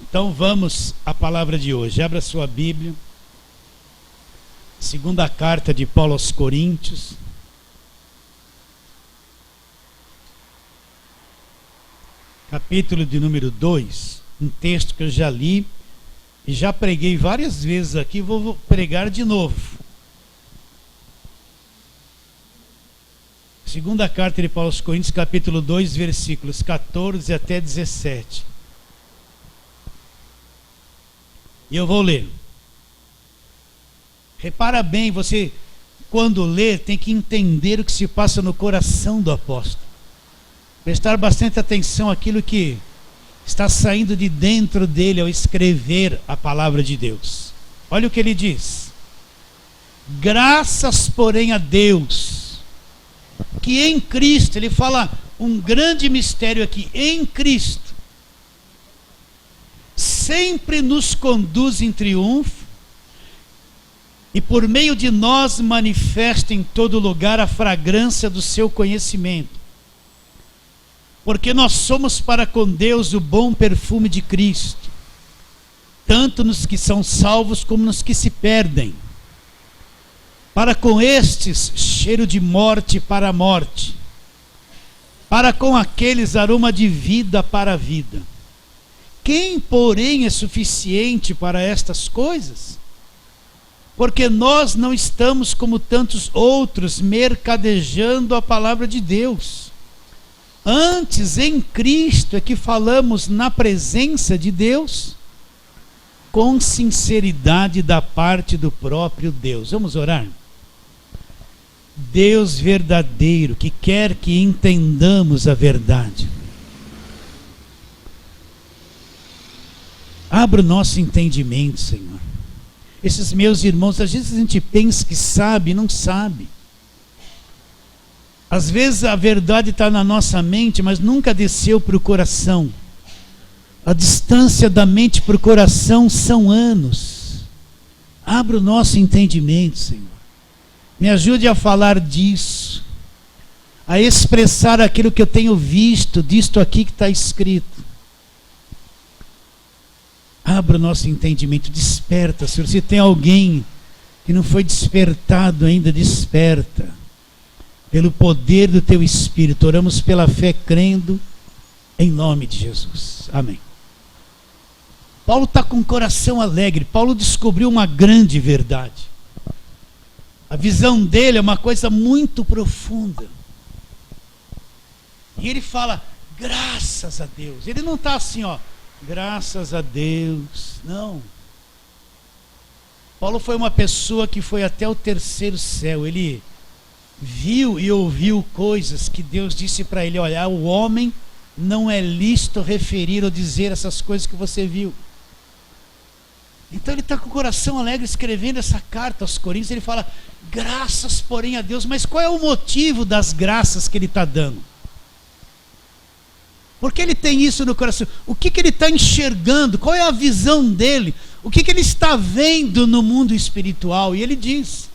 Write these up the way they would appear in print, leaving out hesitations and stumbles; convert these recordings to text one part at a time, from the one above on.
Então vamos à palavra de hoje. Abra sua Bíblia. Segunda carta de Paulo aos Coríntios. Capítulo de número 2. Um texto que eu já li e já preguei várias vezes aqui. Vou pregar de novo. Segunda carta de Paulo aos Coríntios, capítulo 2, versículos 14 até 17. E eu vou ler. Repara bem, você quando lê tem que entender o que se passa no coração do apóstolo. Prestar bastante atenção àquilo que está saindo de dentro dele ao escrever a palavra de Deus. Olha o que ele diz. Graças, porém, a Deus, que em Cristo, ele fala um grande mistério aqui, em Cristo, sempre nos conduz em triunfo e por meio de nós manifesta em todo lugar a fragrância do seu conhecimento. Porque nós somos para com Deus o bom perfume de Cristo, tanto nos que são salvos como nos que se perdem. Para com estes, cheiro de morte para a morte, para com aqueles, aroma de vida para a vida. Quem, porém, é suficiente para estas coisas? Porque nós não estamos como tantos outros, mercadejando a palavra de Deus. Antes, em Cristo, é que falamos na presença de Deus, com sinceridade da parte do próprio Deus. Vamos orar? Deus verdadeiro, que quer que entendamos a verdade, abra o nosso entendimento, Senhor. Esses meus irmãos, às vezes a gente pensa que sabe e não sabe. Às vezes a verdade está na nossa mente, mas nunca desceu para o coração. A distância da mente para o coração são anos. Abra o nosso entendimento, Senhor. Me ajude a falar disso, a expressar aquilo que eu tenho visto, disto aqui que está escrito. Abra o nosso entendimento, desperta, Senhor. Se tem alguém que não foi despertado ainda, desperta. Pelo poder do Teu Espírito, oramos pela fé, crendo em nome de Jesus. Amém. Paulo está com o coração alegre. Paulo descobriu uma grande verdade. A visão dele é uma coisa muito profunda. E ele fala, graças a Deus. Ele não está assim, ó, graças a Deus. Não. Paulo foi uma pessoa que foi até o terceiro céu. Ele viu e ouviu coisas que Deus disse para ele, olha, o homem não é lícito referir ou dizer essas coisas que você viu. Então ele está com o coração alegre escrevendo essa carta aos Coríntios. Ele fala, graças porém a Deus. Mas qual é o motivo das graças que ele está dando? Por que ele tem isso no coração? O que ele está enxergando? Qual é a visão dele? O que ele está vendo no mundo espiritual? E ele diz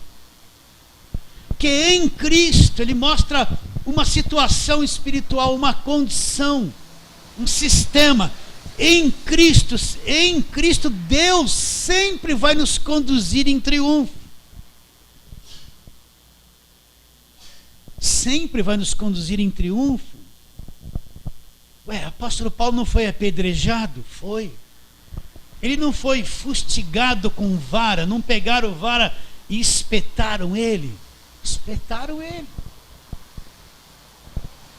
que em Cristo ele mostra uma situação espiritual, uma condição, um sistema. Em Cristo, Deus sempre vai nos conduzir em triunfo. Sempre vai nos conduzir em triunfo. Ué, apóstolo Paulo não foi apedrejado? Foi. Ele não foi fustigado com vara, não pegaram vara e espetaram ele. Espetaram ele.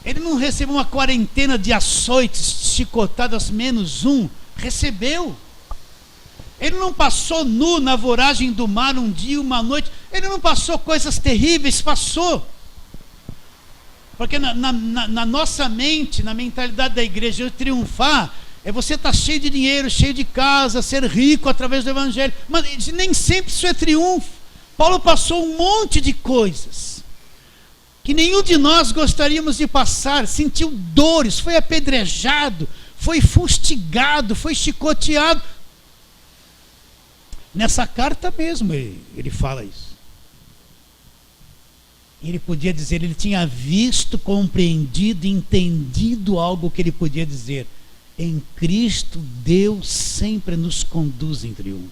Ele não recebeu uma quarentena de açoites, chicotadas menos um. Recebeu. Ele não passou nu na voragem do mar um dia, uma noite. Ele não passou coisas terríveis, passou. Porque na nossa mente, na mentalidade da igreja, triunfar é você estar cheio de dinheiro, cheio de casa, ser rico através do evangelho. Mas nem sempre isso é triunfo. Paulo passou um monte de coisas que nenhum de nós gostaríamos de passar. Sentiu dores, foi apedrejado, foi fustigado, foi chicoteado. Nessa carta mesmo ele fala isso. Ele podia dizer, ele tinha visto, compreendido, entendido algo que ele podia dizer. Em Cristo, Deus sempre nos conduz em triunfo.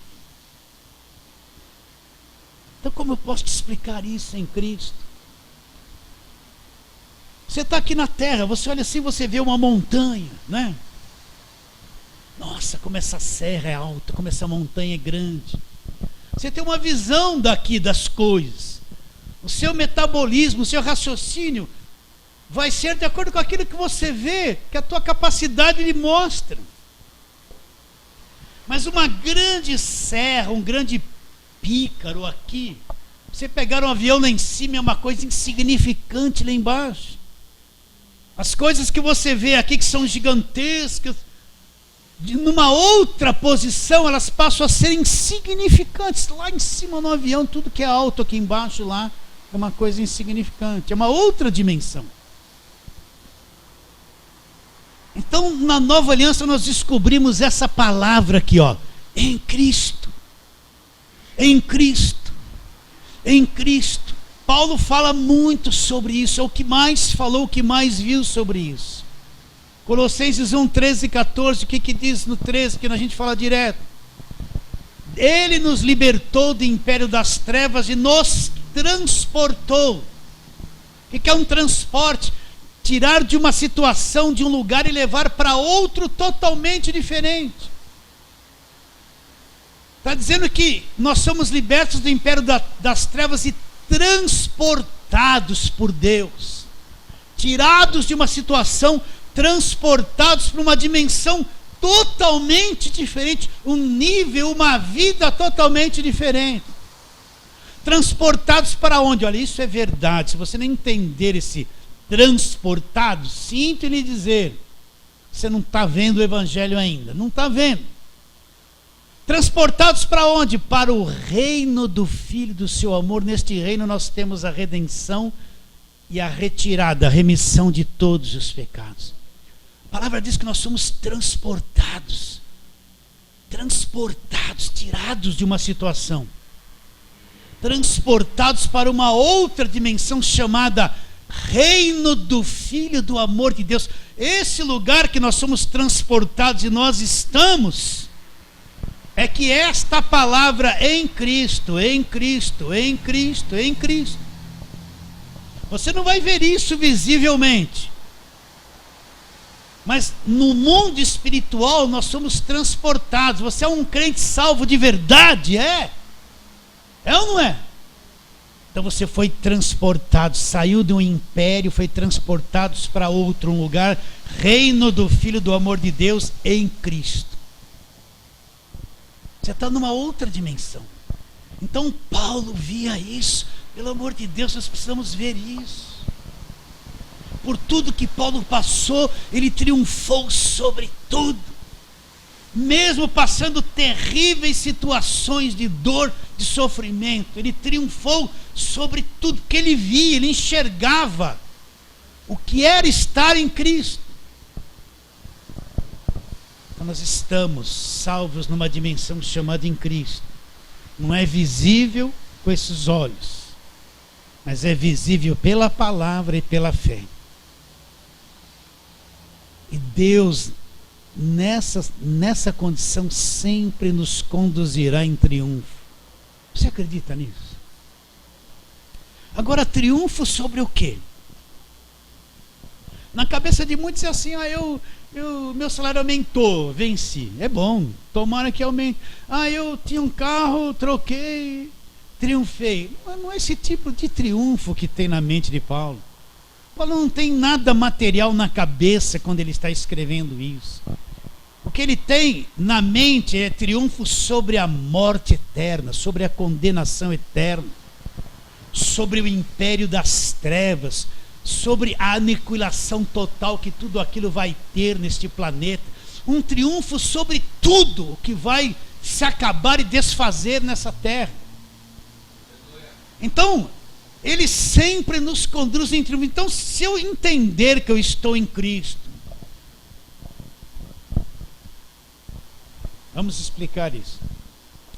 Então, como eu posso te explicar isso em Cristo? Você está aqui na terra, você olha assim, você vê uma montanha, né? Nossa, como essa serra é alta, como essa montanha é grande. Você tem uma visão daqui das coisas. O seu metabolismo, o seu raciocínio vai ser de acordo com aquilo que você vê, que a tua capacidade lhe mostra. Mas uma grande serra, um grande pícaro aqui, você pegar um avião lá em cima é uma coisa insignificante lá embaixo. As coisas que você vê aqui que são gigantescas, numa outra posição elas passam a ser insignificantes. Lá em cima no avião, tudo que é alto aqui embaixo lá é uma coisa insignificante, é uma outra dimensão. Então, na nova aliança nós descobrimos essa palavra aqui, ó, em Cristo. Em Cristo. Em Cristo. Paulo fala muito sobre isso, é o que mais falou, o que mais viu sobre isso. Colossenses 1, 13 e 14, o que diz no 13, que a gente fala direto? Ele nos libertou do império das trevas e nos transportou. O que é um transporte? Tirar de uma situação, de um lugar e levar para outro totalmente diferente. Está dizendo que nós somos libertos do império das trevas e transportados por Deus. Tirados de uma situação, transportados para uma dimensão totalmente diferente, um nível, uma vida totalmente diferente. Transportados para onde? Olha, isso é verdade. Se você não entender esse transportado, sinto lhe dizer, você não está vendo o evangelho ainda, não está vendo. Transportados para onde? Para o reino do Filho do seu amor. Neste reino nós temos a redenção e a retirada, a remissão de todos os pecados. A palavra diz que nós somos transportados, tirados de uma situação, transportados para uma outra dimensão chamada reino do Filho do amor de Deus. Esse lugar que nós somos transportados e nós estamos, é que esta palavra em Cristo, em Cristo, em Cristo, em Cristo. Você não vai ver isso visivelmente, mas no mundo espiritual nós somos transportados. Você é um crente salvo de verdade, é? É ou não é? Então você foi transportado, saiu de um império, foi transportado para outro, um lugar, reino do Filho do amor de Deus em Cristo. Você está numa outra dimensão. Então Paulo via isso. Pelo amor de Deus, nós precisamos ver isso. Por tudo que Paulo passou, ele triunfou sobre tudo. Mesmo passando terríveis situações de dor, de sofrimento, ele triunfou sobre tudo que ele via, ele enxergava o que era estar em Cristo. Então nós estamos salvos numa dimensão chamada em Cristo. Não é visível com esses olhos, mas é visível pela palavra e pela fé. E Deus, nessa condição, sempre nos conduzirá em triunfo. Você acredita nisso? Agora, triunfo sobre o quê? Na cabeça de muitos é assim: meu salário aumentou, venci. É bom, tomara que aumente. Eu tinha um carro, troquei, triunfei. Não é esse tipo de triunfo que tem na mente de Paulo. Paulo não tem nada material na cabeça quando ele está escrevendo isso. O que ele tem na mente é triunfo sobre a morte eterna, sobre a condenação eterna, sobre o império das trevas, sobre a aniquilação total que tudo aquilo vai ter neste planeta. Um triunfo sobre tudo o que vai se acabar e desfazer nessa terra. Então, ele sempre nos conduz em triunfo. Então, se eu entender que eu estou em Cristo, vamos explicar isso.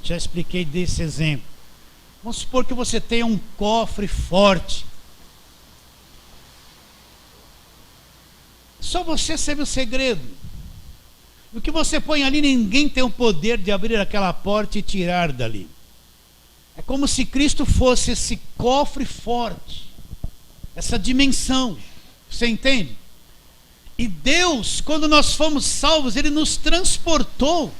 Já expliquei desse exemplo. Vamos supor que você tenha um cofre forte. Só você sabe o segredo. O que você põe ali, ninguém tem o poder de abrir aquela porta e tirar dali. É como se Cristo fosse esse cofre forte, essa dimensão. Você entende? E Deus, quando nós fomos salvos, Ele nos transportou,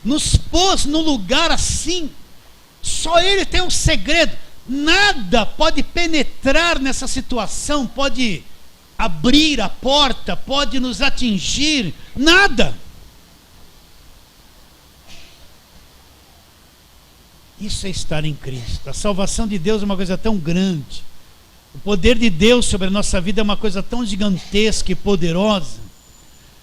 nos pôs num lugar assim. Só Ele tem um segredo. Nada pode penetrar nessa situação, pode abrir a porta, pode nos atingir. Nada. Isso é estar em Cristo. A salvação de Deus é uma coisa tão grande. O poder de Deus sobre a nossa vida é uma coisa tão gigantesca e poderosa.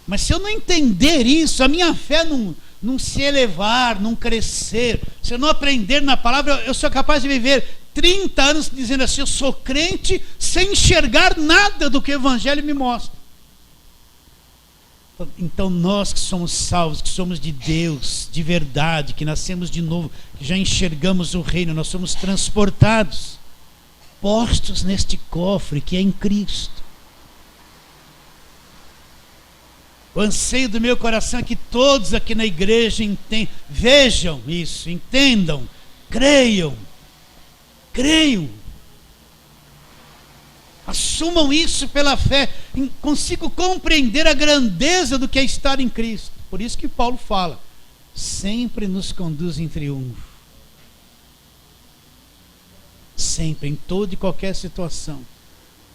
Mas se eu não entender isso, a minha fé não se elevar, não crescer, se eu não aprender na palavra, eu sou capaz de viver 30 anos dizendo assim, eu sou crente, sem enxergar nada do que o Evangelho me mostra. Então nós que somos salvos, que somos de Deus, de verdade, que nascemos de novo, que já enxergamos o reino, nós somos transportados, postos neste cofre que é em Cristo. O anseio do meu coração é que todos aqui na igreja vejam isso, entendam, creiam, assumam isso pela fé, consigo compreender a grandeza do que é estar em Cristo. Por isso que Paulo fala, sempre nos conduz em triunfo. Sempre, em toda e qualquer situação,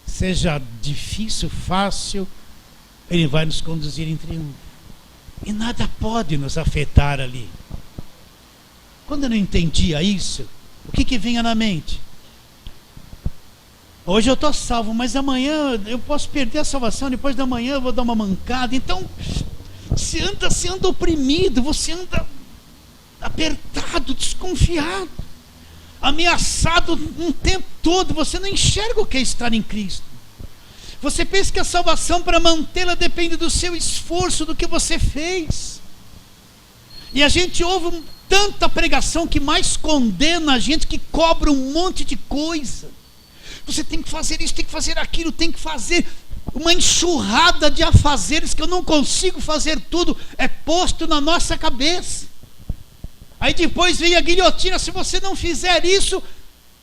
seja difícil, fácil, Ele vai nos conduzir em triunfo. E nada pode nos afetar ali. Quando eu não entendia isso, o que vinha na mente? Hoje eu estou salvo, mas amanhã eu posso perder a salvação, depois da manhã eu vou dar uma mancada. Então, você anda oprimido, você anda apertado, desconfiado, ameaçado um tempo todo. Você não enxerga o que é estar em Cristo. Você pensa que a salvação, para mantê-la, depende do seu esforço, do que você fez. E a gente ouve tanta pregação que mais condena a gente, que cobra um monte de coisa. Você tem que fazer isso, tem que fazer aquilo, tem que fazer uma enxurrada de afazeres que eu não consigo fazer tudo, é posto na nossa cabeça. Aí depois vem a guilhotina, se você não fizer isso,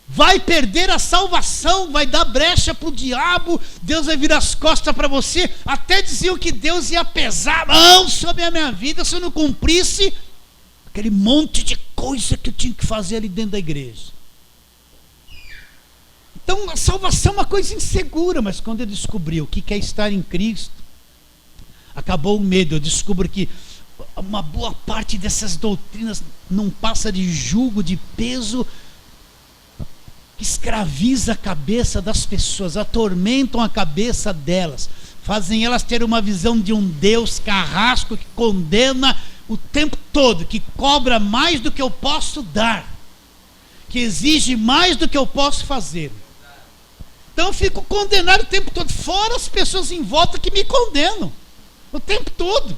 vai perder a salvação, vai dar brecha para o diabo, Deus vai virar as costas para você. Até diziam que Deus ia pesar a mão sobre a minha vida se eu não cumprisse aquele monte de coisa que eu tinha que fazer ali dentro da igreja. Então a salvação é uma coisa insegura, mas quando eu descobri o que é estar em Cristo, acabou o medo. Eu descubro que uma boa parte dessas doutrinas não passa de jugo, de peso, que escraviza a cabeça das pessoas, atormentam a cabeça delas, fazem elas ter uma visão de um Deus carrasco que condena o tempo todo, que cobra mais do que eu posso dar, que exige mais do que eu posso fazer. Então eu fico condenado o tempo todo, fora as pessoas em volta que me condenam o tempo todo.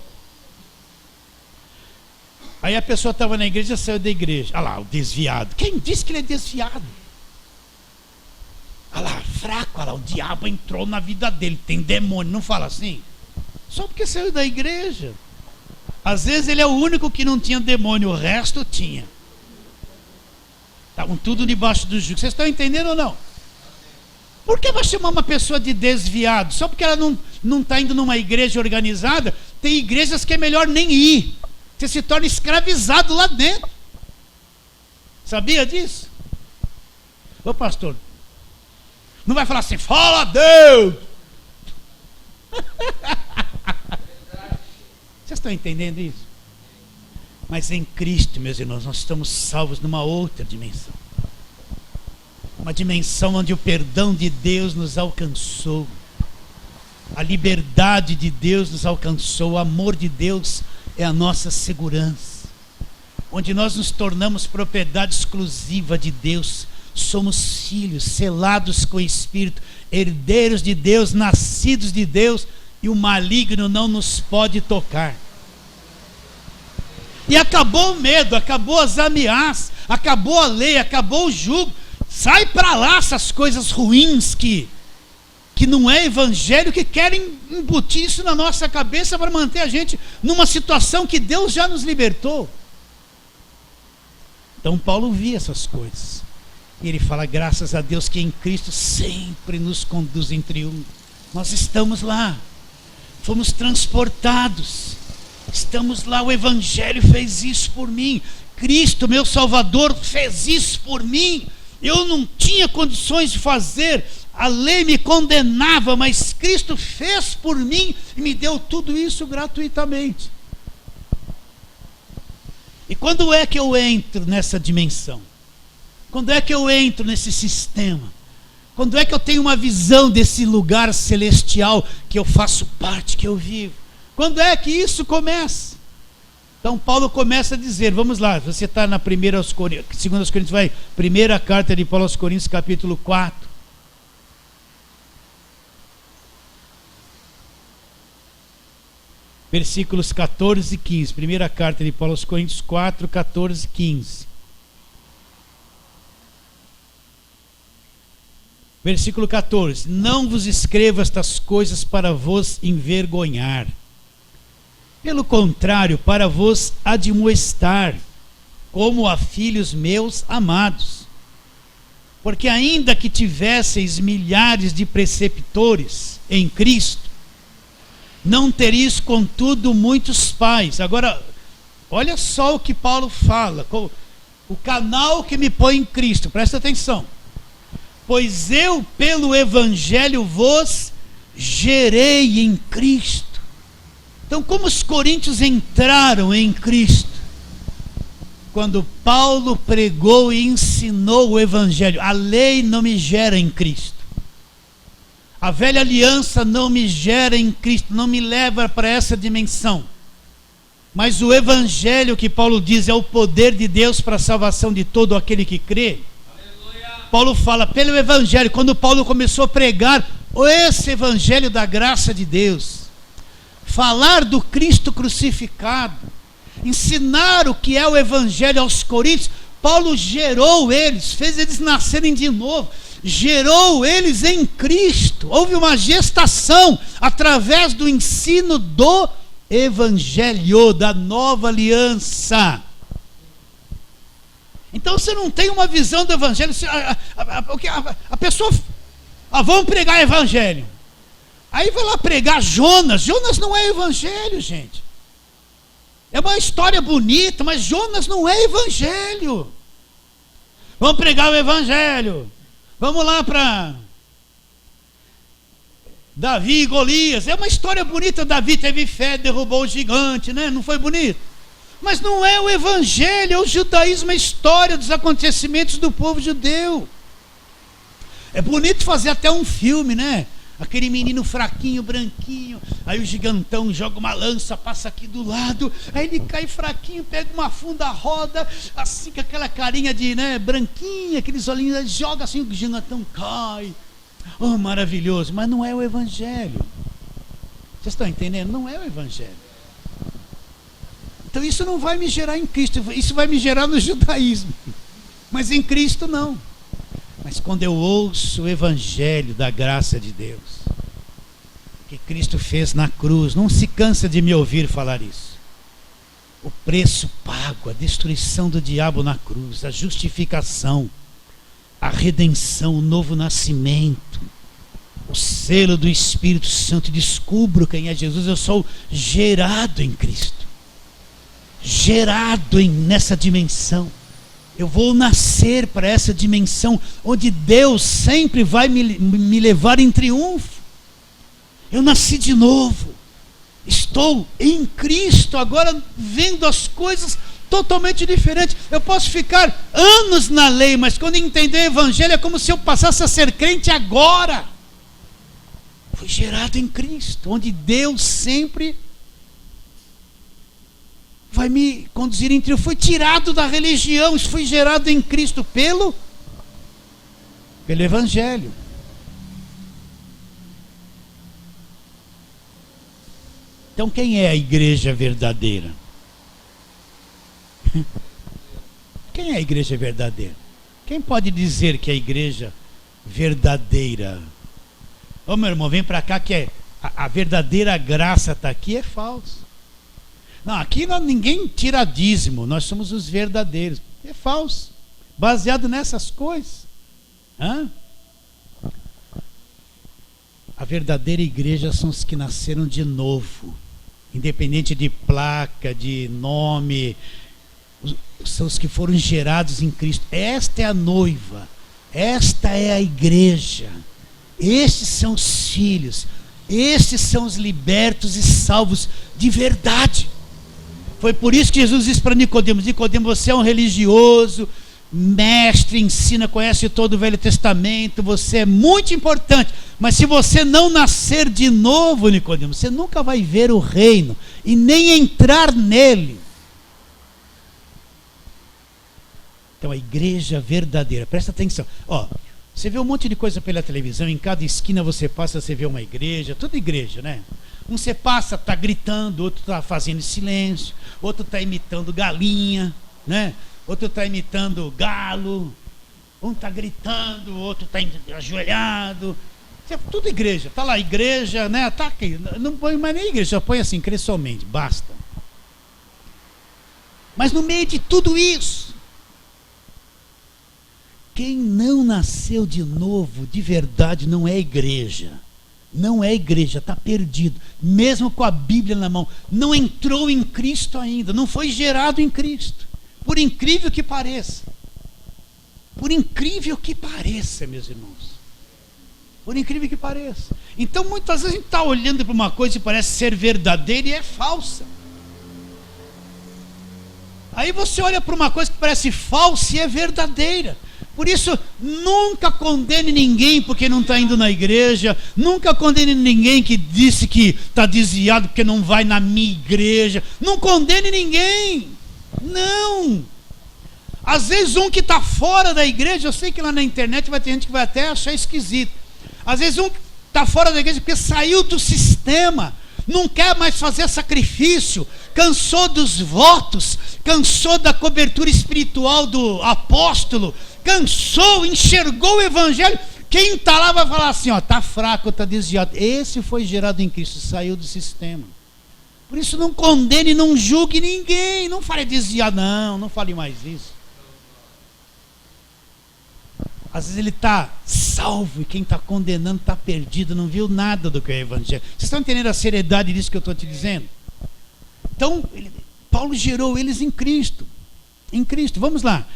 Aí a pessoa estava na igreja e saiu da igreja. Ah lá, o desviado. Quem disse que ele é desviado? Ah lá, fraco, ah lá, o diabo entrou na vida dele, tem demônio, não fala assim? Só porque saiu da igreja. Às vezes ele é o único que não tinha demônio, o resto tinha. Estavam tudo debaixo do jugo. Vocês estão entendendo ou não? Por que vai chamar uma pessoa de desviado? Só porque ela não está indo numa igreja organizada? Tem igrejas que é melhor nem ir. Você se torna escravizado lá dentro. Sabia disso? Ô pastor, não vai falar assim, fala Deus! Vocês estão entendendo isso? Mas em Cristo, meus irmãos, nós estamos salvos numa outra dimensão. Uma dimensão onde o perdão de Deus nos alcançou, a liberdade de Deus nos alcançou, o amor de Deus é a nossa segurança, onde nós nos tornamos propriedade exclusiva de Deus, somos filhos, selados com o Espírito, herdeiros de Deus, nascidos de Deus, e o maligno não nos pode tocar. E acabou o medo, acabou as ameaças, acabou a lei, acabou o jugo. Sai para lá essas coisas ruins que que não é evangelho, que querem embutir isso na nossa cabeça para manter a gente numa situação que Deus já nos libertou. Então Paulo via essas coisas. E ele fala, graças a Deus que em Cristo sempre nos conduz em triunfo. Nós estamos lá, fomos transportados, estamos lá, o evangelho fez isso por mim. Cristo, meu Salvador, fez isso por mim. Eu não tinha condições de fazer, a lei me condenava, mas Cristo fez por mim e me deu tudo isso gratuitamente. E quando é que eu entro nessa dimensão? Quando é que eu entro nesse sistema? Quando é que eu tenho uma visão desse lugar celestial que eu faço parte, que eu vivo? Quando é que isso começa? Então Paulo começa a dizer, vamos lá, você está na primeira aos Coríntios, segunda aos Coríntios, vai, primeira carta de Paulo aos Coríntios, capítulo 4. Versículos 14 e 15. Primeira carta de Paulo aos Coríntios 4, 14 e 15. Versículo 14. Não vos escrevo estas coisas para vos envergonhar. Pelo contrário, para vos admoestar, como a filhos meus amados. Porque ainda que tivesseis milhares de preceptores em Cristo, não tereis, contudo, muitos pais. Agora, olha só o que Paulo fala. O canal que me põe em Cristo, presta atenção. Pois eu, pelo Evangelho, vos gerei em Cristo. Então, como os coríntios entraram em Cristo? Quando Paulo pregou e ensinou o Evangelho. A lei não me gera em Cristo. A velha aliança não me gera em Cristo, não me leva para essa dimensão. Mas o Evangelho que Paulo diz é o poder de Deus para a salvação de todo aquele que crê. Aleluia. Paulo fala pelo Evangelho, quando Paulo começou a pregar esse Evangelho da graça de Deus, falar do Cristo crucificado, ensinar o que é o Evangelho aos coríntios, Paulo gerou eles, fez eles nascerem de novo, gerou eles em Cristo. Houve uma gestação através do ensino do Evangelho, da nova aliança. Então você não tem uma visão do Evangelho. A pessoa, vamos pregar Evangelho. Aí vai lá pregar Jonas. Jonas não é Evangelho, gente. É uma história bonita, mas Jonas não é Evangelho. Vamos pregar o Evangelho. Vamos lá para Davi e Golias. É uma história bonita. Davi teve fé, derrubou o gigante, né? Não foi bonito? Mas não é o Evangelho, é o judaísmo, a história dos acontecimentos do povo judeu. É bonito fazer até um filme, né? Aquele menino fraquinho, branquinho, aí o gigantão joga uma lança, passa aqui do lado, aí ele cai fraquinho, pega uma funda, roda, assim com aquela carinha de, né, branquinha, aqueles olhinhos, joga assim, o gigantão cai. Oh, maravilhoso, mas não é o Evangelho. Vocês estão entendendo? Não é o Evangelho. Então isso não vai me gerar em Cristo, isso vai me gerar no judaísmo, mas em Cristo não. Mas quando eu ouço o Evangelho da graça de Deus, que Cristo fez na cruz, não se cansa de me ouvir falar isso. O preço pago, a destruição do diabo na cruz, a justificação, a redenção, o novo nascimento, o selo do Espírito Santo. Descubro quem é Jesus, eu sou gerado em Cristo, gerado nessa dimensão. Eu vou nascer para essa dimensão onde Deus sempre vai me levar em triunfo. Eu nasci de novo. Estou em Cristo agora, vendo as coisas totalmente diferentes. Eu posso ficar anos na lei, mas quando entender o Evangelho é como se eu passasse a ser crente agora. Fui gerado em Cristo, onde Deus sempre vai me conduzir em triunfo. Fui tirado da religião, fui gerado em Cristo pelo Evangelho. Então quem é a igreja verdadeira? Quem é a igreja verdadeira? Quem pode dizer que é a igreja verdadeira? Ô meu irmão, vem para cá que a verdadeira graça está aqui, é falso. Não, aqui ninguém tira dízimo, nós somos os verdadeiros. É falso. Baseado nessas coisas. Hã? A verdadeira igreja são os que nasceram de novo. Independente de placa, de nome, são os que foram gerados em Cristo. Esta é a noiva, esta é a igreja, estes são os filhos, estes são os libertos e salvos de verdade. Foi por isso que Jesus disse para Nicodemos: Nicodemos, você é um religioso, mestre, ensina, conhece todo o Velho Testamento, você é muito importante, mas se você não nascer de novo, Nicodemos, você nunca vai ver o reino e nem entrar nele. Então a igreja verdadeira, presta atenção, você vê um monte de coisa pela televisão, em cada esquina você passa, você vê uma igreja, tudo igreja, né? Um você passa, está gritando, outro está fazendo silêncio, outro está imitando galinha, né? Outro está imitando galo, um está gritando, outro está ajoelhado. Tudo igreja, está lá, igreja, né? Está aqui, não põe mais nem igreja, só põe assim, crê somente, basta. Mas no meio de tudo isso, quem não nasceu de novo, de verdade, não é igreja. Não é igreja, está perdido. Mesmo com a Bíblia na mão, não entrou em Cristo ainda, não foi gerado em Cristo. Por incrível que pareça. Por incrível que pareça, meus irmãos. Por incrível que pareça. Então, muitas vezes a gente está olhando para uma coisa que parece ser verdadeira e é falsa. Aí você olha para uma coisa que parece falsa e é verdadeira. Por isso, nunca condene ninguém porque não está indo na igreja. Nunca condene ninguém que disse que está desviado porque não vai na minha igreja. Não condene ninguém. Não. Às vezes um que está fora da igreja, eu sei que lá na internet vai ter gente que vai até achar esquisito. Às vezes um que está fora da igreja porque saiu do sistema, não quer mais fazer sacrifício, cansou dos votos, cansou da cobertura espiritual do apóstolo, cansou, enxergou o evangelho. Quem está lá vai falar assim, está fraco, está desviado. Esse foi gerado em Cristo, saiu do sistema. Por isso não condene, não julgue ninguém, não fale desviado, não fale mais isso. Às vezes ele está salvo e quem está condenando está perdido, não viu nada do que é o evangelho. Vocês estão entendendo a seriedade disso que eu estou te dizendo? Então, Paulo gerou eles em Cristo. Em Cristo, vamos lá.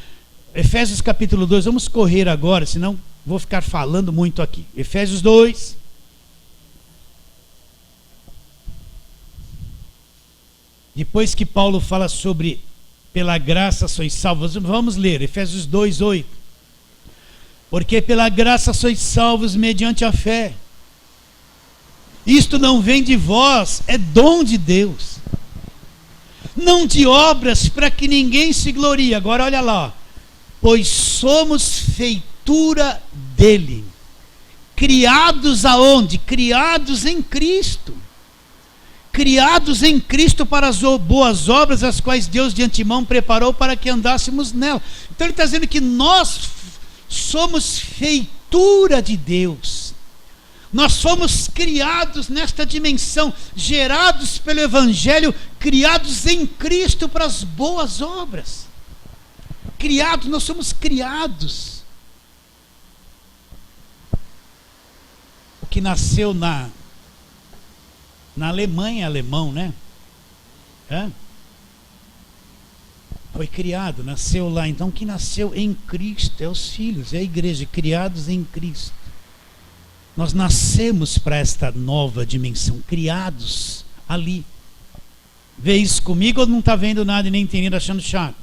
Efésios capítulo 2, vamos correr agora, senão vou ficar falando muito aqui. Efésios 2. Depois que Paulo fala sobre pela graça sois salvos, vamos ler Efésios 2, 8. Porque pela graça sois salvos mediante a fé. Isto não vem de vós, é dom de Deus. Não de obras para que ninguém se glorie. Agora olha lá. Pois somos feitura dele. Criados aonde? Criados em Cristo. Criados em Cristo para as boas obras, as quais Deus de antemão preparou para que andássemos nela. Então ele está dizendo que nós somos feitura de Deus. Nós fomos criados nesta dimensão, gerados pelo Evangelho, criados em Cristo para as boas obras. Criados, nós somos criados. O que nasceu na Alemanha, alemão, né? Foi criado, nasceu lá. Então, o que nasceu em Cristo é os filhos, é a igreja, criados em Cristo. Nós nascemos para esta nova dimensão, criados ali. Vê isso comigo ou não está vendo nada e nem entendendo, achando chato?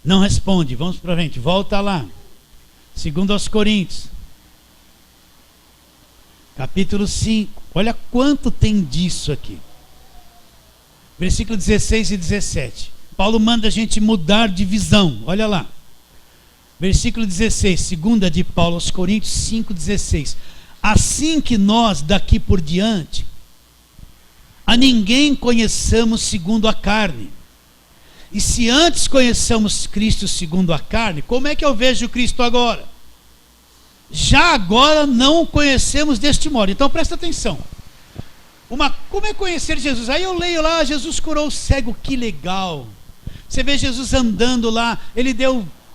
Não responde, vamos para frente, volta lá. 2 aos Coríntios, capítulo 5. Olha quanto tem disso aqui. Versículo 16 e 17. Paulo manda a gente mudar de visão. Olha lá. Versículo 16, segunda de Paulo aos Coríntios 5,16. Assim que nós daqui por diante a ninguém conheçamos segundo a carne. E se antes conheçamos Cristo segundo a carne, como é que eu vejo Cristo agora? já agora não o conhecemos deste modo. Então presta atenção. Como é conhecer Jesus? Aí eu leio lá, Jesus curou o cego, que legal. Você vê Jesus andando lá, ele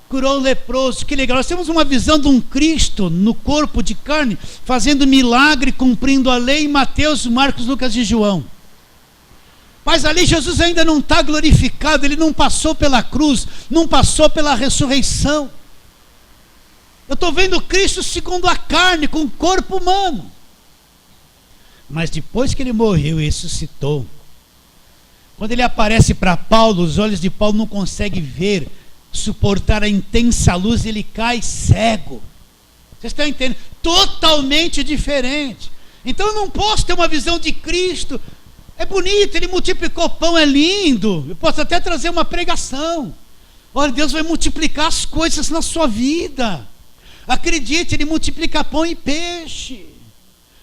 curou o leproso, que legal. Nós temos uma visão de um Cristo no corpo de carne, fazendo milagre, cumprindo a lei em Mateus, Marcos, Lucas e João. Mas ali Jesus ainda não está glorificado, ele não passou pela cruz, não passou pela ressurreição. Eu estou vendo Cristo segundo a carne, com o corpo humano. Mas depois que ele morreu e ressuscitou, quando ele aparece para Paulo, os olhos de Paulo não conseguem ver, suportar a intensa luz, ele cai cego. Vocês estão entendendo? Totalmente diferente. Então eu não posso ter uma visão de Cristo. É bonito, ele multiplicou pão, é lindo. Eu posso até trazer uma pregação. Olha, Deus vai multiplicar as coisas na sua vida. Acredite, ele multiplica pão e peixe.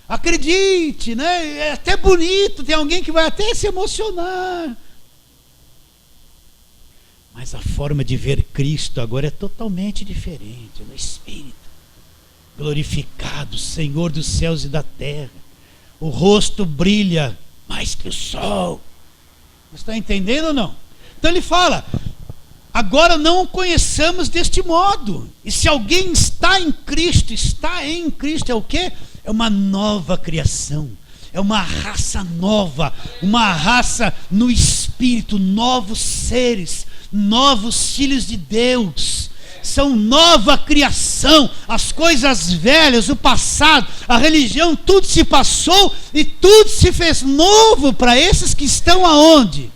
Acredite, né? É até bonito, tem alguém que vai até se emocionar. Mas a forma de ver Cristo agora é totalmente diferente, no Espírito. Glorificado, Senhor dos céus e da terra. O rosto brilha mais que o sol. Você está entendendo ou não? Então ele fala, agora não o conheçamos deste modo. E se alguém está em Cristo é o quê? É uma nova criação. É uma raça nova. Uma raça no Espírito. Novos seres. Novos filhos de Deus. São nova criação. As coisas velhas, o passado, a religião, tudo se passou e tudo se fez novo para esses que estão aonde?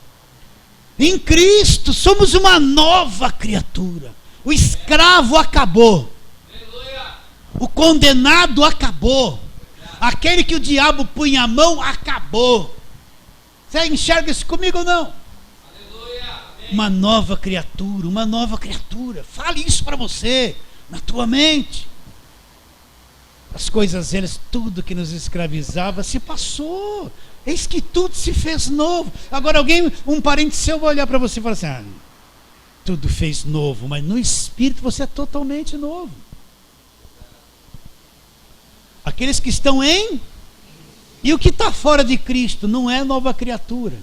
Em Cristo. Somos uma nova criatura. O escravo acabou. O condenado acabou. Aquele que o diabo punha a mão acabou. Você enxerga isso comigo ou não? Uma nova criatura, uma nova criatura. Fale isso para você, na tua mente. As coisas velhas, tudo que nos escravizava se passou. Eis que tudo se fez novo. Agora um parente seu vai olhar para você e falar assim, tudo fez novo, mas no Espírito você é totalmente novo. Aqueles que estão e o que está fora de Cristo não é nova criatura.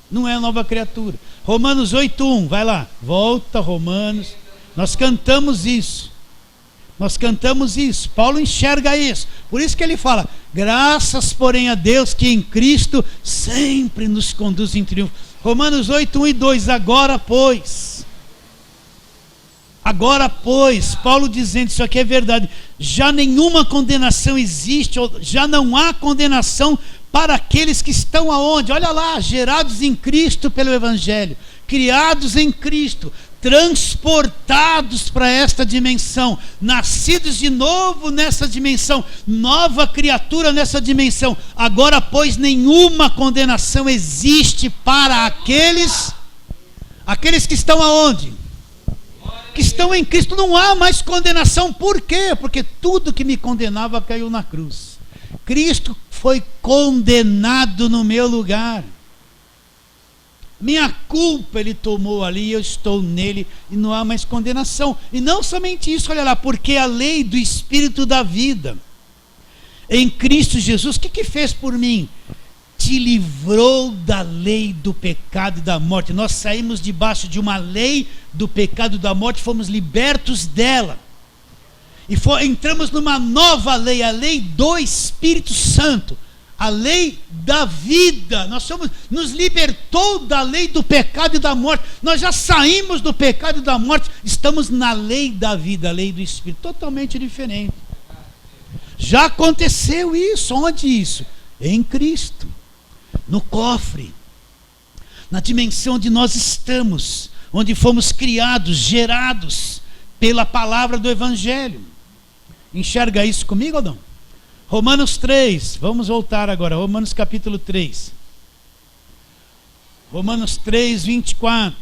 Não é nova criatura. Romanos 8:1, vai lá, volta Romanos. Nós cantamos isso. Paulo enxerga isso. Por isso que ele fala, graças porém a Deus que em Cristo sempre nos conduz em triunfo. Romanos 8:1 e 2, agora pois, Paulo dizendo, isso aqui é verdade, já nenhuma condenação existe, já não há condenação para aqueles que estão aonde? Olha lá, gerados em Cristo pelo Evangelho, criados em Cristo, transportados para esta dimensão, nascidos de novo nessa dimensão, nova criatura nessa dimensão. Agora, pois, nenhuma condenação existe para aqueles que estão aonde? Que estão em Cristo. Não há mais condenação. Por quê? Porque tudo que me condenava caiu na cruz. Cristo foi condenado no meu lugar. Minha culpa ele tomou ali, eu estou nele e não há mais condenação. E não somente isso, olha lá, porque a lei do Espírito da vida em Cristo Jesus, o que fez por mim? Te livrou da lei do pecado e da morte. Nós saímos debaixo de uma lei do pecado e da morte, fomos libertos dela. E entramos numa nova lei, a lei do Espírito Santo, a lei da vida. Nos libertou da lei do pecado e da morte. Nós já saímos do pecado e da morte, estamos na lei da vida, a lei do Espírito, totalmente diferente. Já aconteceu isso. Onde isso? Em Cristo, no cofre, na dimensão onde nós estamos, onde fomos criados, gerados pela palavra do Evangelho. Enxerga isso comigo ou não? Romanos 3, vamos voltar agora, Romanos capítulo 3. Romanos 3, 24.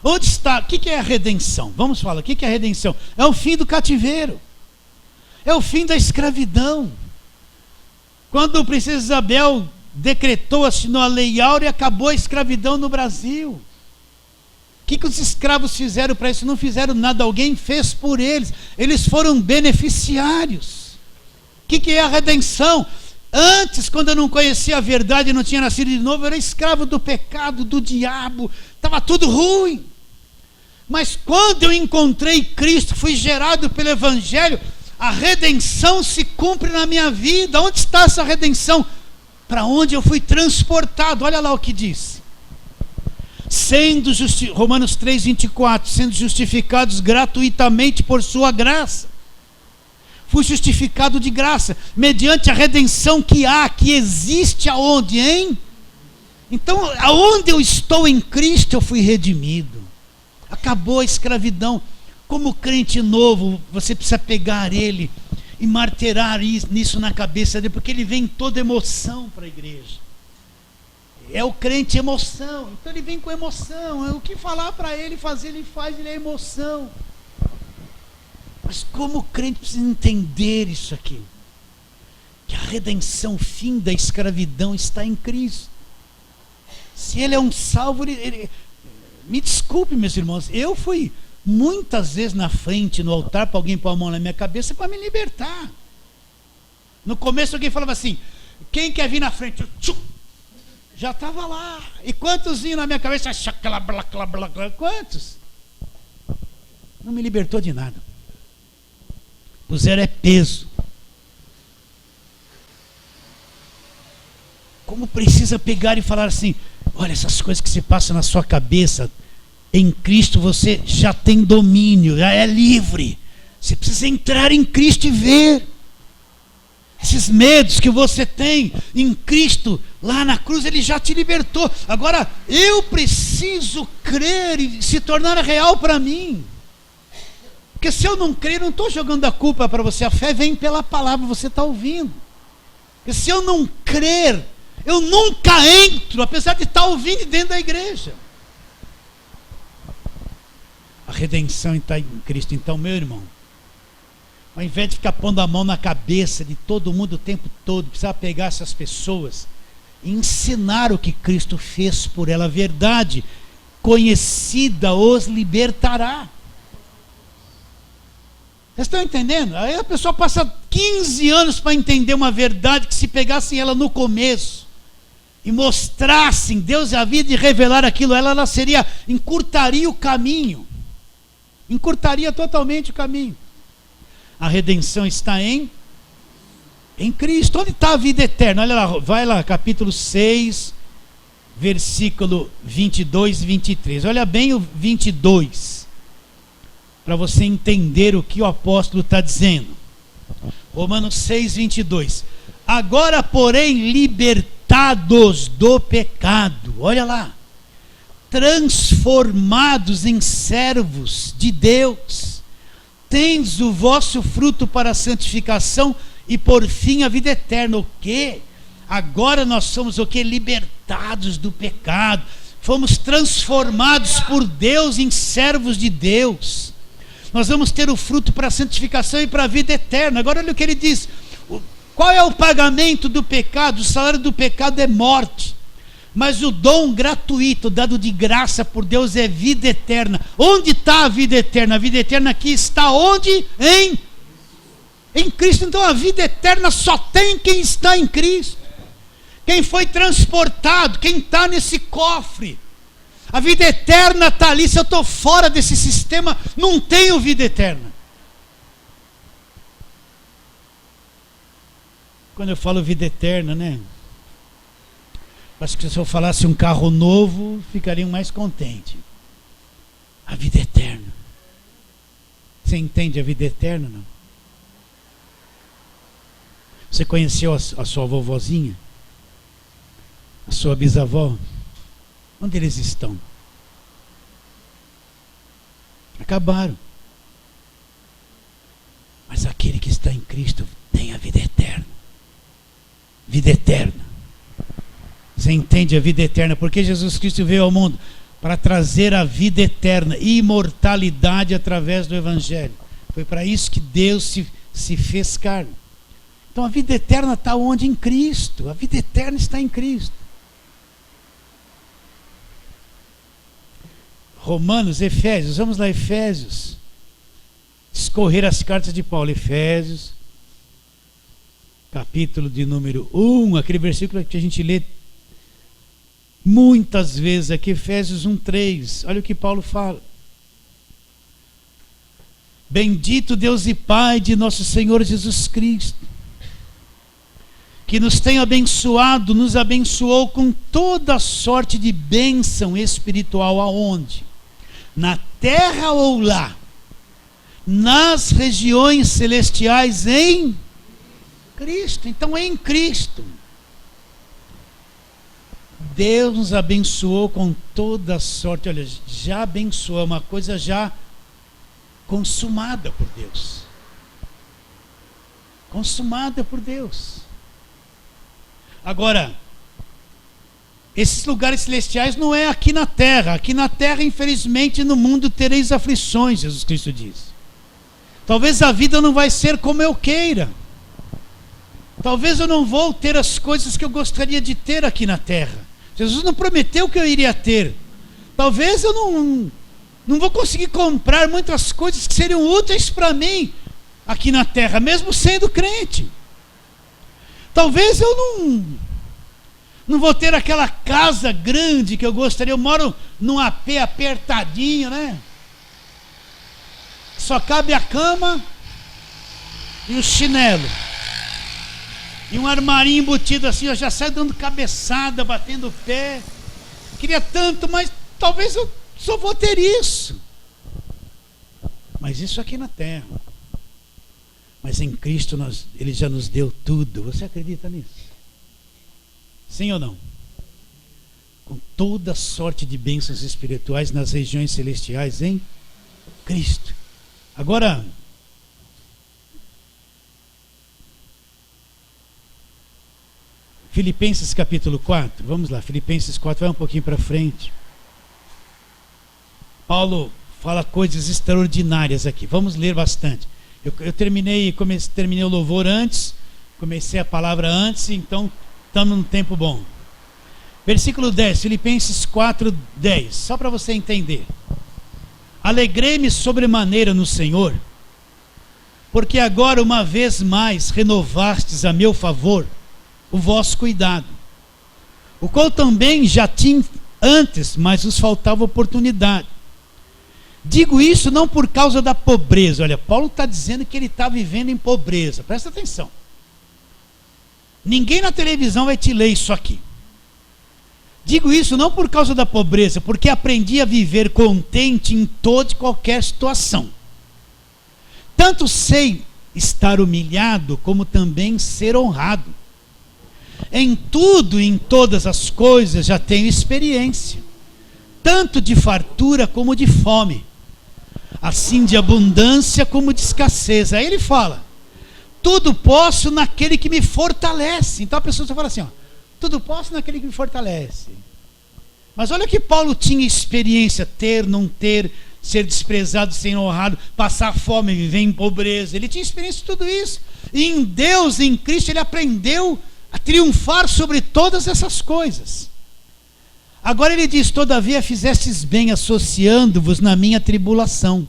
Onde está? O que é a redenção? Vamos falar, o que é a redenção? É o fim do cativeiro. É o fim da escravidão. Quando a princesa Isabel decretou, assinou a lei áurea, acabou a escravidão no Brasil. O que os escravos fizeram para isso? Não fizeram nada, alguém fez por eles. Eles foram beneficiários. O que é a redenção? Antes, quando eu não conhecia a verdade, não tinha nascido de novo, eu era escravo do pecado, do diabo, estava tudo ruim. Mas quando eu encontrei Cristo, fui gerado pelo Evangelho, a redenção se cumpre na minha vida. Onde está essa redenção? Para onde eu fui transportado. Olha lá o que diz. Romanos 3, 24, sendo justificados gratuitamente por sua graça. Fui justificado de graça, mediante a redenção que existe aonde, hein? Então, aonde eu estou em Cristo, eu fui redimido. Acabou a escravidão. Como crente novo, você precisa pegar ele e martelar nisso na cabeça dele, porque ele vem toda emoção para a igreja. É o crente emoção, então ele vem com emoção. O que falar para ele, fazer, ele faz, ele é emoção. Mas como o crente precisa entender isso aqui? Que a redenção, o fim da escravidão está em Cristo. Se ele é um salvo, me desculpe, meus irmãos, eu fui muitas vezes na frente, no altar, para alguém pôr a mão na minha cabeça para me libertar. No começo alguém falava assim, quem quer vir na frente? Já estava lá. E quantos vinham na minha cabeça? Quantos? Não me libertou de nada. Puseram peso. Como precisa pegar e falar assim, olha, essas coisas que se passam na sua cabeça, em Cristo você já tem domínio, já é livre. Você precisa entrar em Cristo e ver. Esses medos que você tem em Cristo, lá na cruz, Ele já te libertou. Agora, eu preciso crer e se tornar real para mim. Porque se eu não crer, eu não estou jogando a culpa para você. A fé vem pela palavra, você está ouvindo. Porque se eu não crer, eu nunca entro, apesar de estar ouvindo dentro da igreja. A redenção está em Cristo. Então, meu irmão, ao invés de ficar pondo a mão na cabeça de todo mundo o tempo todo, precisa pegar essas pessoas e ensinar o que Cristo fez por ela. A verdade conhecida os libertará. Vocês estão entendendo? Aí a pessoa passa 15 anos para entender uma verdade que, se pegassem ela no começo e mostrassem, Deus havia de revelar aquilo, ela encurtaria o caminho. Encurtaria totalmente o caminho. A redenção está em Cristo. Onde está a vida eterna? Olha lá, vai lá, capítulo 6, versículo 22 e 23. Olha bem o 22, para você entender o que o apóstolo está dizendo. Romanos 6, 22. Agora, porém, libertados do pecado, olha lá, transformados em servos de Deus, tendes o vosso fruto para a santificação e por fim a vida eterna. O quê? Agora nós somos o quê? Libertados do pecado, fomos transformados por Deus em servos de Deus. Nós vamos ter o fruto para a santificação e para a vida eterna. Agora olha o que ele diz. Qual é o pagamento do pecado? O salário do pecado é morte. Mas o dom gratuito, dado de graça por Deus, é vida eterna. Onde está a vida eterna? A vida eterna aqui está onde? Em Cristo. Então a vida eterna só tem quem está em Cristo. Quem foi transportado, quem está nesse cofre. A vida eterna está ali. Se eu estou fora desse sistema, não tenho vida eterna. Quando eu falo vida eterna, né? Acho que se eu falasse um carro novo, ficariam mais contentes. A vida eterna. Você entende a vida eterna, não? Você conheceu a sua vovozinha? A sua bisavó? Onde eles estão? Acabaram. Mas aquele que está em Cristo tem a vida eterna. Vida eterna. Você entende a vida eterna? Porque Jesus Cristo veio ao mundo para trazer a vida eterna, imortalidade através do Evangelho. Foi para isso que Deus se fez carne. Então a vida eterna está onde? Em Cristo. A vida eterna está em Cristo. Romanos, Efésios, vamos lá, Efésios. Escorrer as cartas de Paulo, Efésios, capítulo de número 1, aquele versículo que a gente lê muitas vezes aqui, Efésios 1:3. Olha o que Paulo fala. Bendito Deus e Pai de nosso Senhor Jesus Cristo, que nos tem abençoado, nos abençoou com toda sorte de bênção espiritual. Aonde? Na terra ou lá? Nas regiões celestiais em Cristo. Então, em Cristo, Deus nos abençoou com toda sorte. Olha, já abençoou, é uma coisa já consumada por Deus. Consumada por Deus. Agora, esses lugares celestiais não é aqui na terra. Aqui na terra, infelizmente, no mundo tereis aflições, Jesus Cristo diz. Talvez a vida não vai ser como eu queira. Talvez eu não vou ter as coisas que eu gostaria de ter aqui na terra. Jesus não prometeu que eu iria ter. Talvez eu não vou conseguir comprar muitas coisas que seriam úteis para mim aqui na terra, mesmo sendo crente. Talvez eu não vou ter aquela casa grande que eu gostaria. Eu moro num AP apertadinho, né? Só cabe a cama e o chinelo. E um armarinho embutido assim, eu já saio dando cabeçada, batendo o pé. Queria tanto, mas talvez eu só vou ter isso. Mas isso aqui na terra. Mas em Cristo Ele já nos deu tudo. Você acredita nisso? Sim ou não? Com toda sorte de bênçãos espirituais nas regiões celestiais em Cristo. Agora, Filipenses capítulo 4, vamos lá, Filipenses 4, vai um pouquinho para frente. Paulo fala coisas extraordinárias aqui, vamos ler bastante. Eu terminei o louvor antes, comecei a palavra antes, então estamos num tempo bom. Versículo 10, Filipenses 4, 10, só para você entender. Alegrei-me sobremaneira no Senhor, porque agora uma vez mais renovastes a meu favor o vosso cuidado, o qual também já tinha antes, mas vos faltava oportunidade. Digo isso não por causa da pobreza. Olha, Paulo está dizendo que ele está vivendo em pobreza, presta atenção. Ninguém na televisão vai te ler isso aqui. Digo isso não por causa da pobreza, porque aprendi a viver contente em toda e qualquer situação. Tanto sei estar humilhado, como também ser honrado. Em tudo e em todas as coisas já tenho experiência, tanto de fartura como de fome, assim de abundância como de escassez. Aí ele fala, tudo posso naquele que me fortalece. Então a pessoa fala assim, ó, tudo posso naquele que me fortalece. Mas olha que Paulo tinha experiência, ter, não ter, ser desprezado, ser honrado, passar fome, viver em pobreza. Ele tinha experiência de tudo isso. E em Deus, em Cristo, ele aprendeu a triunfar sobre todas essas coisas. Agora ele diz, todavia fizestes bem associando-vos na minha tribulação.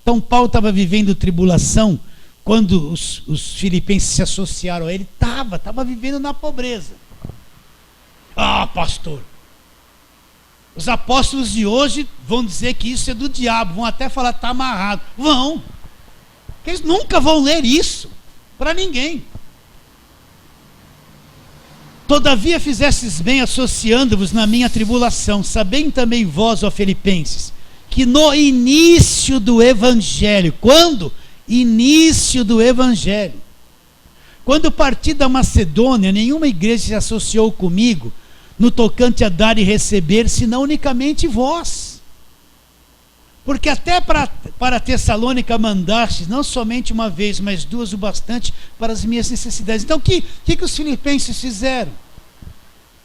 Então Paulo estava vivendo tribulação quando os filipenses se associaram a ele. Estava vivendo na pobreza. Ah, pastor, os apóstolos de hoje vão dizer que isso é do diabo, vão até falar que está amarrado. Vão, porque eles nunca vão ler isso para ninguém. Todavia fizestes bem associando-vos na minha tribulação, sabendo também vós, ó filipenses, que no início do evangelho, quando? Início do evangelho, quando parti da Macedônia, nenhuma igreja se associou comigo no tocante a dar e receber, senão unicamente vós. Porque até para Tessalônica mandastes, não somente uma vez, mas duas o bastante para as minhas necessidades. Então o que os filipenses fizeram?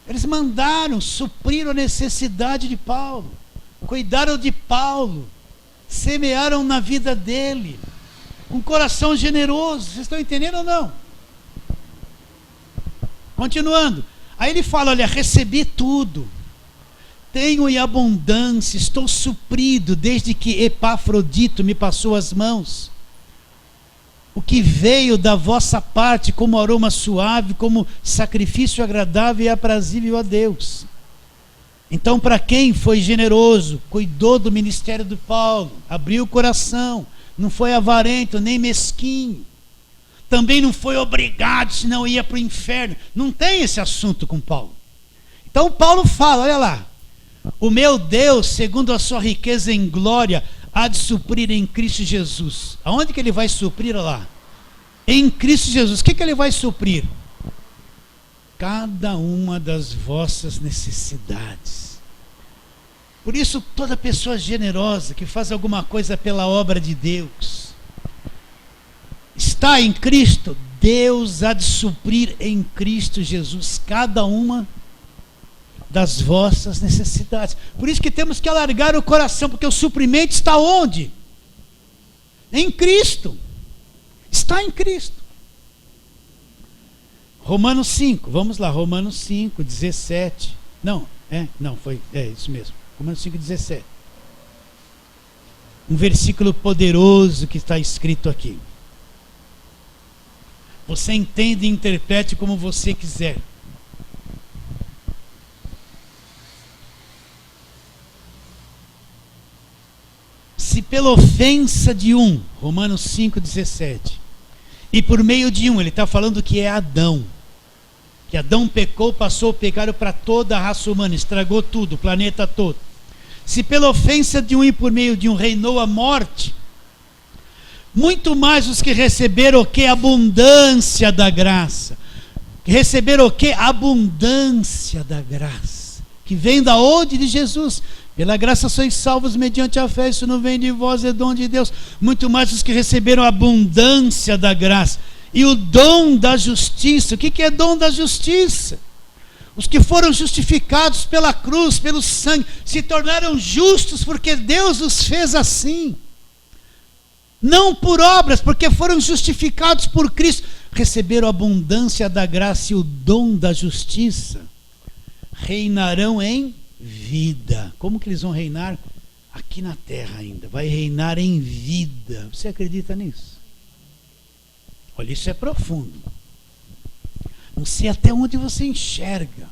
Eles mandaram, supriram a necessidade de Paulo, cuidaram de Paulo, semearam na vida dele, com coração generoso. Vocês estão entendendo ou não? Continuando, aí ele fala, olha, recebi tudo, tenho em abundância, estou suprido desde que Epafrodito me passou as mãos. O que veio da vossa parte como aroma suave, como sacrifício agradável e aprazível a Deus. Então, para quem foi generoso, cuidou do ministério do Paulo, abriu o coração, não foi avarento nem mesquinho, também não foi obrigado, senão ia para o inferno. Não tem esse assunto com Paulo. Então Paulo fala, olha lá, o meu Deus, segundo a sua riqueza em glória, há de suprir em Cristo Jesus. Aonde que ele vai suprir? Olha lá, em Cristo Jesus. O que ele vai suprir? Cada uma das vossas necessidades. Por isso, toda pessoa generosa que faz alguma coisa pela obra de Deus, está em Cristo, Deus há de suprir em Cristo Jesus cada uma das vossas necessidades. Por isso que temos que alargar o coração, porque o suprimento está onde? Em Cristo. Está em Cristo. Romanos 5, vamos lá, Romanos 5, 17. É isso mesmo. Romanos 5, 17. Um versículo poderoso que está escrito aqui. Você entende e interprete como você quiser. Se pela ofensa de um, Romanos 5, 17, e por meio de um, ele está falando que é Adão, que Adão pecou, passou o pecado para toda a raça humana, estragou tudo, o planeta todo. Se pela ofensa de um e por meio de um reinou a morte, muito mais os que receberam o que? Abundância da graça. Receberam o que? Abundância da graça. Que vem da onde? De Jesus. Pela graça sois salvos mediante a fé, isso não vem de vós, é dom de Deus. Muito mais os que receberam a abundância da graça. E o dom da justiça. O que é dom da justiça? Os que foram justificados pela cruz, pelo sangue, se tornaram justos porque Deus os fez assim. Não por obras, porque foram justificados por Cristo. Receberam a abundância da graça e o dom da justiça. Reinarão em vida. Como que eles vão reinar? Aqui na terra ainda. Vai reinar em vida. Você acredita nisso? Olha, isso é profundo. Não sei até onde você enxerga.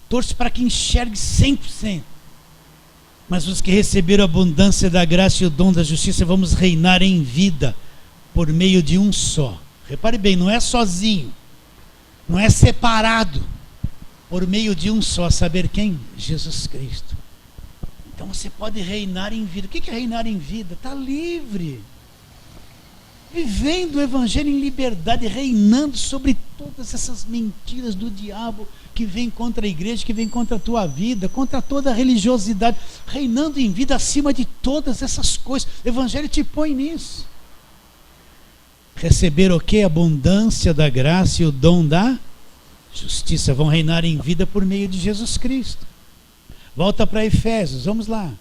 Torço para que enxergue 100%. Mas os que receberam a abundância da graça e o dom da justiça, vamos reinar em vida por meio de um só. Repare bem, não é sozinho, não é separado, por meio de um só, saber quem? Jesus Cristo. Então você pode reinar em vida. O que é reinar em vida? Está livre, vivendo o evangelho em liberdade, reinando sobre todas essas mentiras do diabo que vem contra a igreja, que vem contra a tua vida, contra toda a religiosidade, reinando em vida acima de todas essas coisas. O evangelho te põe nisso. Receber o que? Abundância da graça e o dom da justiça. Vão reinar em vida por meio de Jesus Cristo. Volta para Efésios, vamos lá.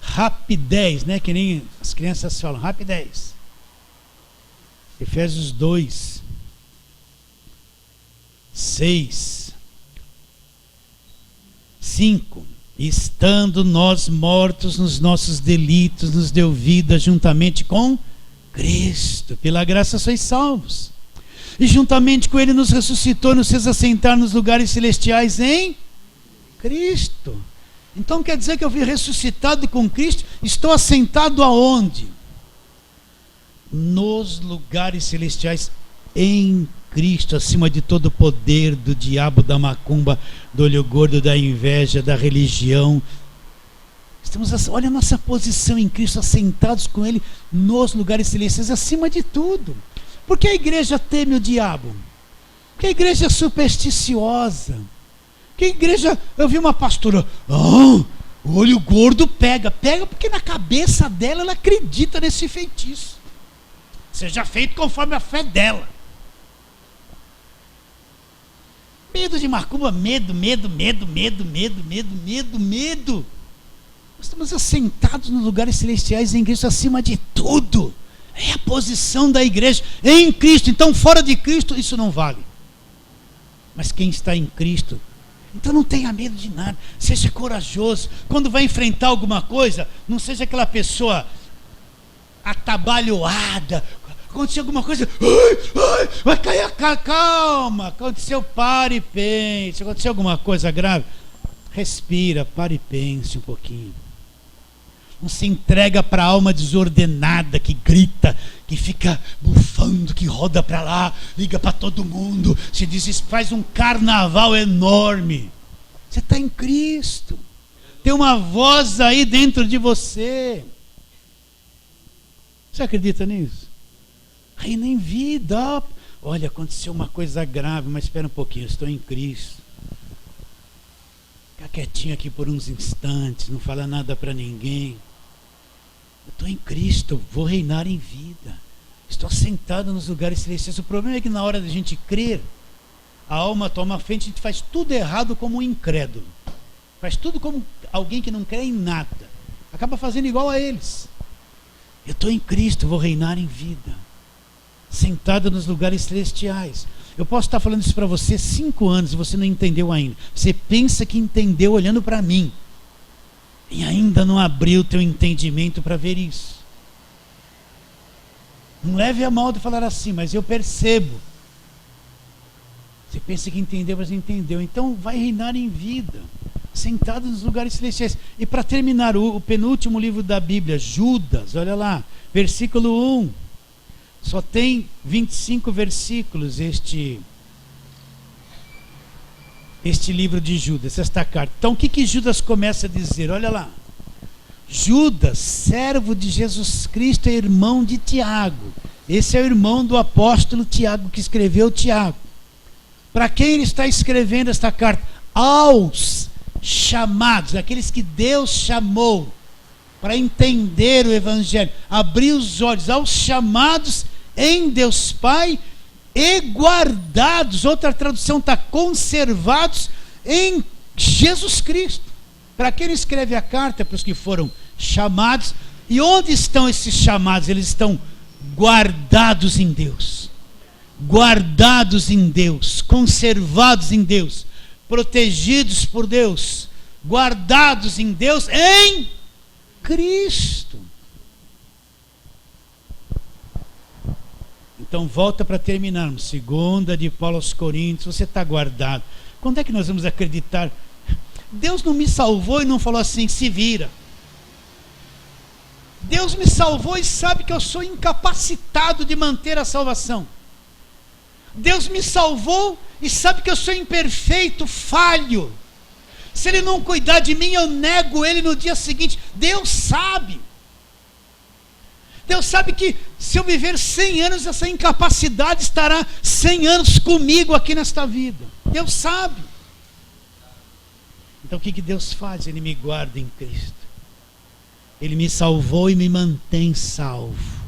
Rapidez, né? Que nem as crianças falam, rapidez. Efésios 2, 6, 5. Estando nós mortos nos nossos delitos, nos deu vida juntamente com Cristo. Pela graça sois salvos. E juntamente com Ele nos ressuscitou, nos fez assentar nos lugares celestiais em Cristo. Então quer dizer que eu fui ressuscitado com Cristo, estou assentado aonde? Nos lugares celestiais em Cristo, acima de todo o poder do diabo, da macumba, do olho gordo, da inveja, da religião. Olha a nossa posição em Cristo, assentados com Ele nos lugares celestiais, acima de tudo. Por que a igreja teme o diabo? Porque a igreja é supersticiosa. Porque a igreja, eu vi uma pastora, o olho gordo pega porque na cabeça dela ela acredita nesse feitiço. Seja feito conforme a fé dela. Medo de macumba, medo. Nós estamos assentados nos lugares celestiais em Cristo acima de tudo. É a posição da igreja em Cristo. Então fora de Cristo isso não vale. Mas quem está em Cristo Então não tenha medo de nada, seja corajoso. Quando vai enfrentar alguma coisa, não seja aquela pessoa atabalhoada. Aconteceu alguma coisa, vai cair, calma. Aconteceu, pare e pense. Aconteceu alguma coisa grave, respira, pare e pense um pouquinho. Não se entrega para a alma desordenada que grita, que fica bufando, que roda para lá, liga para todo mundo, se diz, faz um carnaval enorme. Você está em Cristo, tem uma voz aí dentro de você. Você acredita nisso? Reina em vida. Olha, aconteceu uma coisa grave, mas espera um pouquinho, eu estou em Cristo. Fica quietinho aqui por uns instantes, não fala nada para ninguém. Eu estou em Cristo, vou reinar em vida. Estou sentado nos lugares celestiais. O problema é que na hora da gente crer, a alma toma a frente, a gente faz tudo errado como um incrédulo. Faz tudo como alguém que não crê em nada. Acaba fazendo igual a eles. Eu estou em Cristo, vou reinar em vida. Sentado nos lugares celestiais. Eu posso estar falando isso para você 5 anos e você não entendeu ainda. Você pensa que entendeu olhando para mim. E ainda não abriu o teu entendimento para ver isso. Não leve a mal de falar assim, mas eu percebo. Você pensa que entendeu, mas não entendeu. Então vai reinar em vida, sentado nos lugares celestiais. E para terminar, o penúltimo livro da Bíblia, Judas, olha lá, versículo 1. Só tem 25 versículos este livro de Judas, esta carta. Então o que Judas começa a dizer? Olha lá. Judas, servo de Jesus Cristo, é irmão de Tiago. Esse é o irmão do apóstolo Tiago, que escreveu Tiago. Para quem ele está escrevendo esta carta? Aos chamados, aqueles que Deus chamou para entender o Evangelho, abrir os olhos, aos chamados em Deus Pai e guardados, outra tradução está conservados em Jesus Cristo. Para quem ele escreve a carta? Para os que foram chamados. E onde estão esses chamados? Eles estão guardados em Deus, guardados em Deus, conservados em Deus, protegidos por Deus, guardados em Deus em Cristo. Então volta para terminarmos. 2 de Paulo aos Coríntios. Você está guardado. Quando é que nós vamos acreditar? Deus não me salvou e não falou assim, se vira. Deus me salvou e sabe que eu sou incapacitado de manter a salvação. Deus me salvou e sabe que eu sou imperfeito, falho. Se Ele não cuidar de mim, eu nego Ele no dia seguinte. Deus sabe. Deus sabe que se eu viver 100 anos, essa incapacidade estará 100 anos comigo aqui nesta vida. Deus sabe. Então o que Deus faz? Ele me guarda em Cristo. Ele me salvou e me mantém salvo.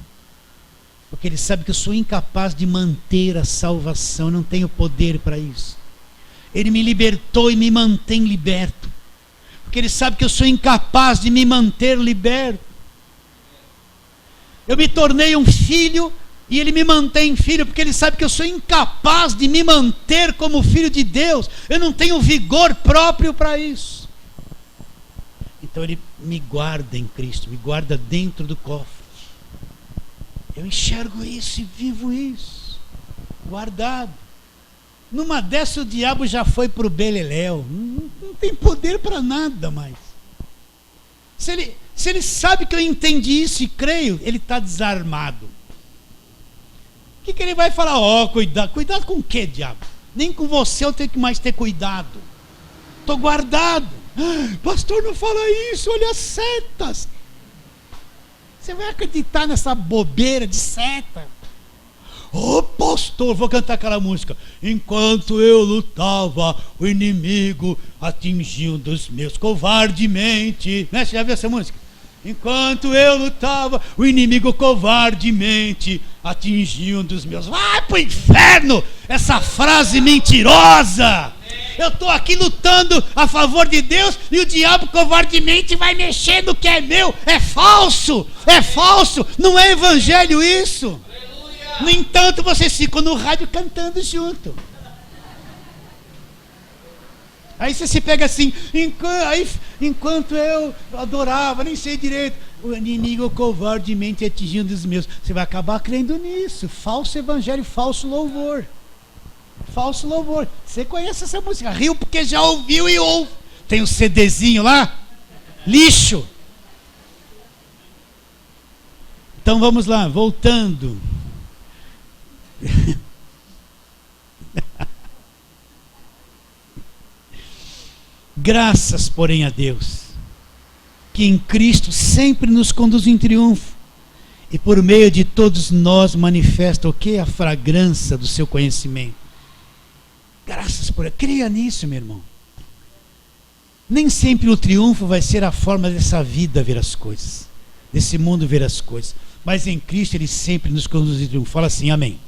Porque Ele sabe que eu sou incapaz de manter a salvação. Eu não tenho poder para isso. Ele me libertou e me mantém liberto. Porque Ele sabe que eu sou incapaz de me manter liberto. Eu me tornei um filho e Ele me mantém filho, porque Ele sabe que eu sou incapaz de me manter como filho de Deus. Eu não tenho vigor próprio para isso. Então Ele me guarda em Cristo, me guarda dentro do cofre. Eu enxergo isso e vivo isso, guardado. Numa dessa o diabo já foi para o beleléu, não tem poder para nada mais. Se ele sabe que eu entendi isso e creio, ele está desarmado. O que ele vai falar? Cuidado com o quê, diabo? Nem com você eu tenho que mais ter cuidado. Estou guardado. Pastor, não fala isso, olha as setas. Você vai acreditar nessa bobeira de seta? Pastor, vou cantar aquela música. Enquanto eu lutava, o inimigo atingiu dos meus covardemente. Né? Você já viu essa música? Enquanto eu lutava, o inimigo covardemente atingiu dos meus. Vai pro inferno! Essa frase mentirosa! Eu estou aqui lutando a favor de Deus e o diabo covardemente vai mexer no que é meu. É falso! É falso! Não é evangelho isso! No entanto, vocês ficam no rádio cantando junto. Aí você se pega assim, enquanto eu adorava, nem sei direito, o inimigo covardemente atingindo os meus. Você vai acabar crendo nisso. Falso evangelho, falso louvor. Falso louvor. Você conhece essa música? Riu porque já ouviu e ouve. Tem um CDzinho lá? Lixo. Então vamos lá, voltando. Graças, porém, a Deus, que em Cristo sempre nos conduz em triunfo, e por meio de todos nós manifesta o que? A fragrância do seu conhecimento. Graças por Ele. Creia nisso, meu irmão. Nem sempre o triunfo vai ser a forma dessa vida ver as coisas, desse mundo ver as coisas, mas em Cristo Ele sempre nos conduz em triunfo. Fala assim, amém.